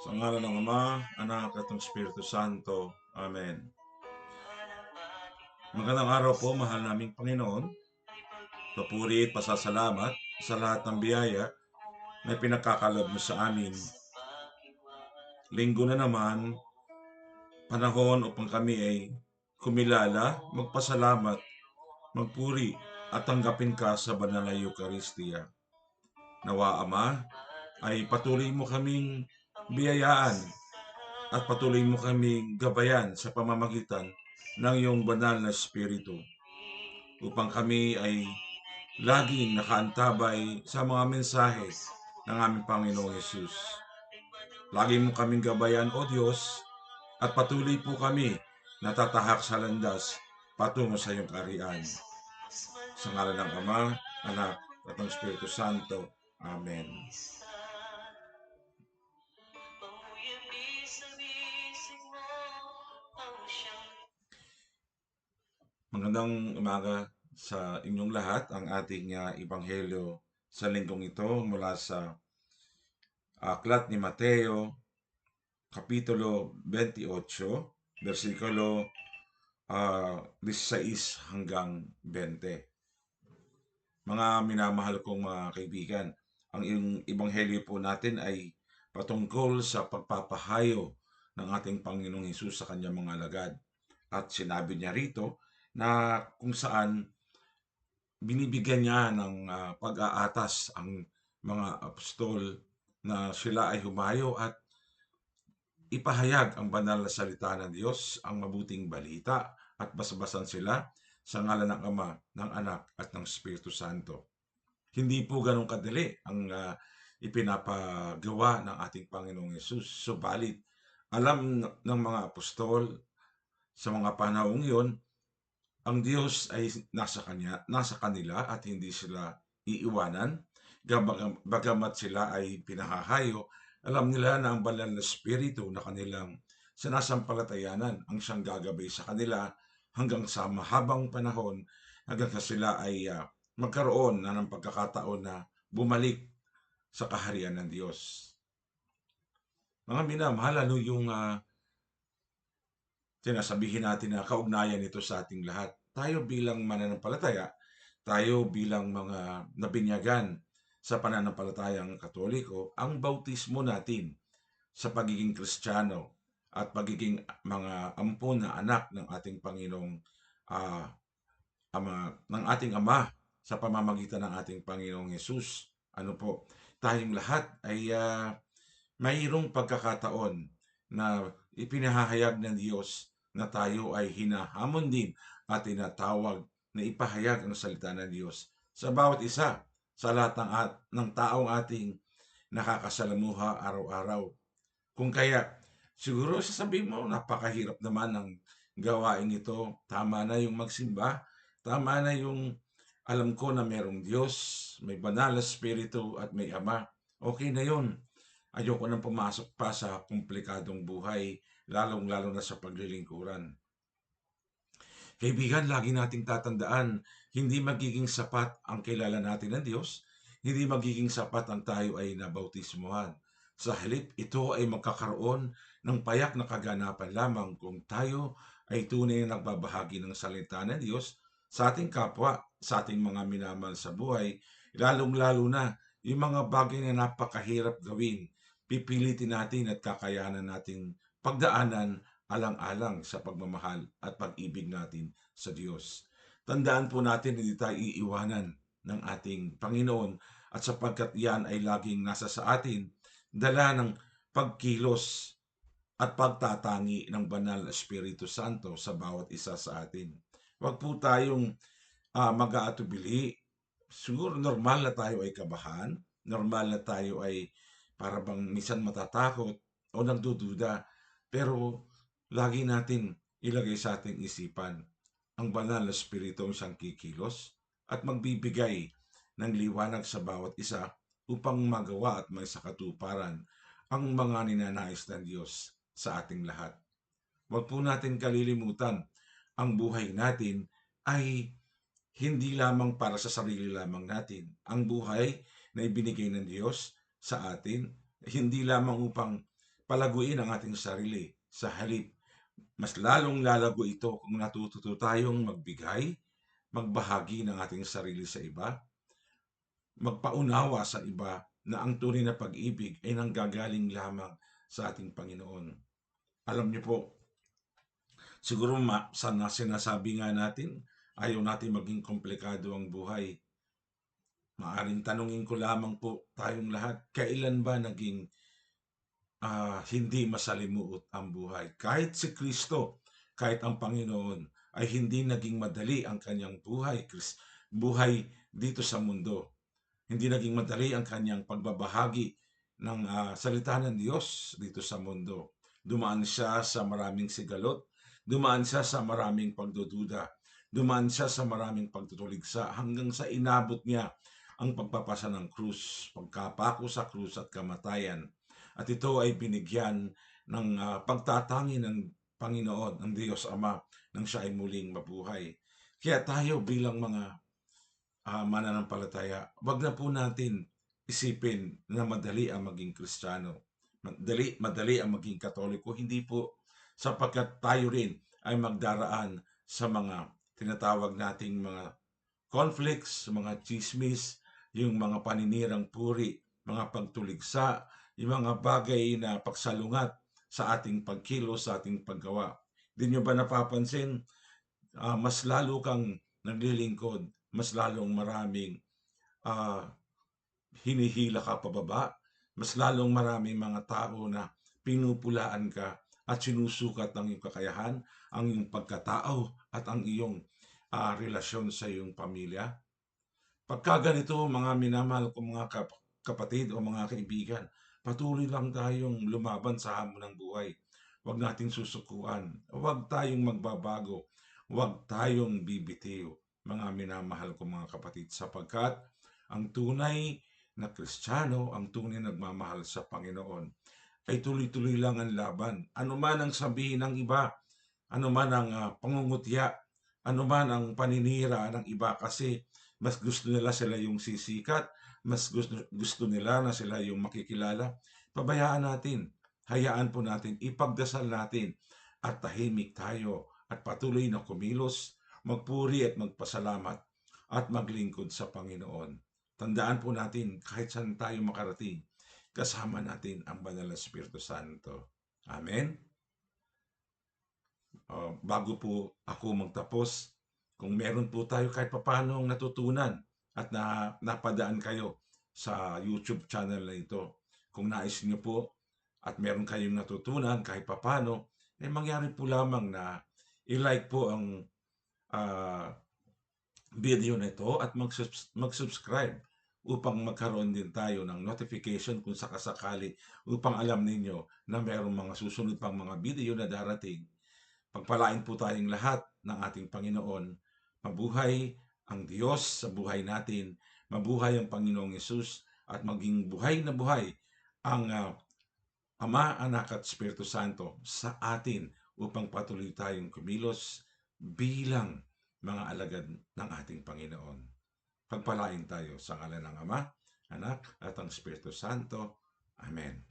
Sa ngalan ng Ama, Anak at ng Espiritu Santo. Amen. Magandang araw po, mahal naming Panginoon. Papuri at pasasalamat sa lahat ng biyaya na pinagkakalob mo sa amin. Linggo na naman, panahon upang kami ay kumilala, magpasalamat, magpuri at tanggapin ka sa banal na Eucharistia. Nawa Ama, ay patuloy mo kaming biyayaan at patuloy mo kaming gabayan sa pamamagitan ng iyong banal na Espiritu upang kami ay laging nakaantabay sa mga mensahe ng aming Panginoong Yesus. Lagi mo kaming gabayan, O Diyos, at patuloy po kami natatahak sa landas patungo sa iyong kaharian. Sa ngalan ng Ama, Anak, at ng Espiritu Santo. Amen. Magandang umaga sa inyong lahat. Ang ating ebanghelyo sa linggong ito mula sa Aklat ni Mateo, Kapitulo 28, versikulo 16 hanggang 20. Mga minamahal kong mga kaibigan, ang ebanghelyo po natin ay patungkol sa pagpapahayo ng ating Panginoong Hesus sa kanyang mga alagad. At sinabi niya rito na kung saan binibigyan niya ng pag-aatas ang mga apostol na sila ay humayo at ipahayag ang banal na salita ng Diyos, ang mabuting balita, at basbasan sila sa ngalan ng Ama, ng Anak, at ng Espiritu Santo. Hindi po ganun kadali ang ipinapagawa ng ating Panginoong Yesus. Subalit, alam ng mga apostol sa mga panahong iyon, ang Diyos ay nasa kanila at hindi sila iiwanan. Bagamat sila ay pinahahayo, alam nila na ang banal na Espiritu na kanilang sinasampalatayanan ang siyang gagabay sa kanila hanggang sa mahabang panahon, hanggang sa sila ay magkaroon na ng pagkakataon na bumalik sa kaharian ng Diyos. Mga minamahal, ano yung sinasabihin natin na kaugnayan nito sa ating lahat? Tayo bilang mananampalataya, tayo bilang mga nabinyagan sa pananampalatayang Katoliko, ang bautismo natin sa pagiging Kristiyano at pagiging mga ampon na anak ng ating Panginoong ah, ng ating Ama sa pamamagitan ng ating Panginoong Yesus. Ano po, tayong lahat ay mayroong pagkakataon na ipinahahayag ng Diyos na tayo ay hinahamon din at tinatawag na ipahayag ang salita ng Diyos sa bawat isa, sa lahat ng taong ating nakakasalamuha araw-araw. Kung kaya, siguro sasabihin mo, napakahirap naman ng gawain ito. Tama na yung magsimba, tama na yung alam ko na merong Diyos, may banal na Espiritu at may Ama. Okay na yun. Ayoko nang pumasok pa sa komplikadong buhay, lalong-lalo na sa paglilingkuran. Kaibigan, lagi nating tatandaan, hindi magiging sapat ang kilala natin ng Diyos, hindi magiging sapat ang tayo ay nabautismuhan. Sa halip, ito ay magkakaroon ng payak na kaganapan lamang kung tayo ay tunay na nagbabahagi ng salita ng Diyos sa ating kapwa, sa ating mga minamahal sa buhay, lalong-lalo na yung mga bagay na napakahirap gawin, pipilitin natin at kakayanan nating pagdaanan alang-alang sa pagmamahal at pag-ibig natin sa Diyos. Tandaan po natin, hindi tayo iiwanan ng ating Panginoon at sapagkat yan ay laging nasa sa atin, dala ng pagkilos at pagtatangi ng banal na Espiritu Santo sa bawat isa sa atin. Huwag po tayong mag-aatubili. Siguro normal na tayo ay kabahan, normal na tayo ay para bang minsan matatakot o nagdududa, pero lagi natin ilagay sa ating isipan ang banal na Espiritu ang siyang kikilos at magbibigay ng liwanag sa bawat isa upang magawa at may sakatuparan ang mga ninanais ng Diyos sa ating lahat. Huwag po natin kalilimutan, ang buhay natin ay hindi lamang para sa sarili lamang natin. Ang buhay na ibinigay ng Diyos sa atin, hindi lamang upang palaguin ang ating sarili. Sa halip, mas lalong lalago ito kung natututo tayong magbigay, magbahagi ng ating sarili sa iba, magpaunawa sa iba na ang tunay na pag-ibig ay nanggagaling lamang sa ating Panginoon. Alam niyo po, siguro sa sinasabi nga natin, ayaw natin maging komplikado ang buhay. Maaring tanungin ko lamang po tayong lahat, kailan ba naging hindi masalimuot ang buhay? Kahit si Kristo, kahit ang Panginoon, ay hindi naging madali ang kanyang buhay dito sa mundo. Hindi naging madali ang kanyang pagbabahagi ng salita ng Diyos dito sa mundo. Dumaan siya sa maraming sigalot, dumaan siya sa maraming pagdududa, dumaan siya sa maraming pagtutuligsa hanggang sa inabot niya ang pagpapasa ng krus, pagkapako sa krus at kamatayan. At ito ay binigyan ng pagtatangi ng Panginoon, ng Diyos Ama, nang siya ay muling mabuhay. Kaya tayo bilang mga mananampalataya, wag na po natin isipin na madali ang maging Kristiyano. Madali ang maging Katoliko. Hindi po, sapagkat tayo rin ay magdaraan sa mga tinatawag nating mga conflicts, mga chismis, yung mga paninirang puri, mga pagtuligsa, yung mga bagay na pagsalungat sa ating pagkilos, sa ating paggawa. Hindi nyo ba napapansin, mas lalo kang naglilingkod, mas lalong maraming ah, hinihila ka pababa, mas lalong maraming mga tao na pinupulaan ka at sinusukat ang iyong kakayahan, ang iyong pagkatao at ang iyong relasyon sa iyong pamilya. Pagka ganito, mga minamahal ko mga kapatid o mga kaibigan, patuloy lang tayong lumaban sa hamon ng buhay. Huwag nating susukuan. Huwag tayong magbabago. Huwag tayong bibitiw, mga minamahal ko mga kapatid, sapagkat ang tunay na Kristiyano, ang tunay na nagmamahal sa Panginoon, ay tuloy-tuloy lang ang laban. Ano man ang sabihin ng iba, ano man ang pangungutya, ano man ang paninira ng iba, kasi mas gusto nila sila yung sisikat, mas gusto nila na sila yung makikilala. Pabayaan natin, hayaan po natin, ipagdasal natin at tahimik tayo at patuloy na kumilos, magpuri at magpasalamat at maglingkod sa Panginoon. Tandaan po natin, kahit saan tayo makarating, kasama natin ang Banal na Espiritu Santo. Amen? Bago po ako magtapos, kung meron po tayo kahit papaano natutunan at napadaan kayo sa YouTube channel na ito, kung nais niyo po at meron kayong natutunan kahit papaano, mangyari po lamang na i-like po ang video na ito at mag-subscribe upang magkaroon din tayo ng notification kung sakasakali, upang alam ninyo na mayroong mga susunod pang mga video na darating. Pagpalain po tayong lahat ng ating Panginoon. Mabuhay ang Diyos sa buhay natin. Mabuhay ang Panginoong Yesus at maging buhay na buhay ang Ama, Anak at Espiritu Santo sa atin upang patuloy tayong kumilos bilang mga alagad ng ating Panginoon. Pagpalain tayo sa ngalan ng Ama, Anak at ang Espiritu Santo. Amen.